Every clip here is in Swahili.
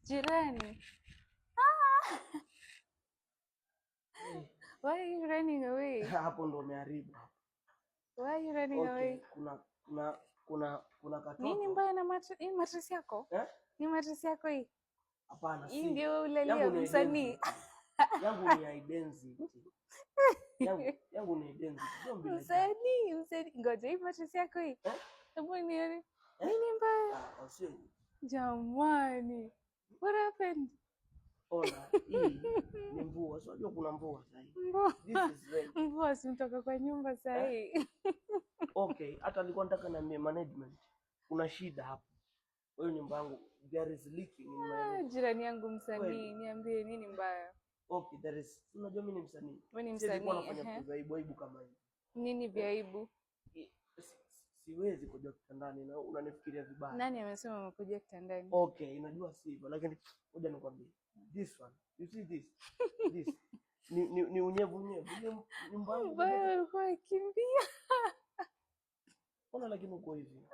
Jirani. Why are you running away? Hapo ndo umeharibu hapo. Why are you running away? Kuna katoto. Nini mbaya na mattress yako? Ni mattress yako hii? Hapana, si. Hii ndio ulalia msanii. Yangu ni identity. Yangu ni identity. Msanii. Ngoja hii mattress yako hii. Hebu nione. Nini mbaya? Jamani. What happened? Ona, hii ni mvua. Unajua kuna mvua sasa hivi. Mvua simtoka kwa nyumba sasa hii. Okay, hata nilikuwa nataka na management. Kuna shida hapo. Wewe nyumba yangu there is leaking in my room. Jirani yangu msanii, niambie nini mbaya? Okay, there is. Unajua mimi ni msanii. Wewe ni msanii. Sisi tunafanya aibu kama hivi. Nini vya aibu? Siwezi kuja kitandani na unanifikiria vibaya. Nani amesema umekuja kitandani? Okay, inajua sivyo, lakini ngoja nikwambie. This one, you see this? This. Ni unyevu. Nyumba yangu. Wewe ulikuwa kimbia. Ona lakini uko hivi.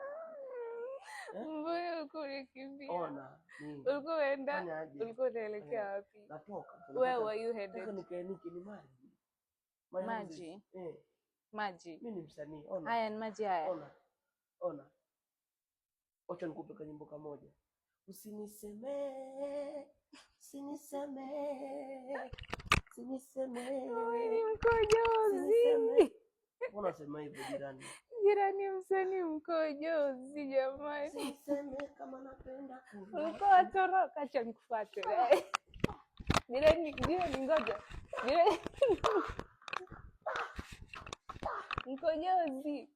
Wewe ulikuwa ukimbia. Ona. Ulikuwa unaenda? Ulikuwa unaelekea wapi? Natoka. Where were you headed? Nataka nikaeniki ni maji. Maji. Maji. Mimi ni msanii. Ona. Haya ni maji haya. Ona. Acha nikupe kanyimbo kamoja. Usinisemee. Wewe ni mkojozi. Unasema hivyo jirani? Jirani msanii mkojozi jamani. Usiseme kama napenda kula. Ulikuwa toroka, acha nikufuate. Jirani ngoja. Jirani. Mkojozi.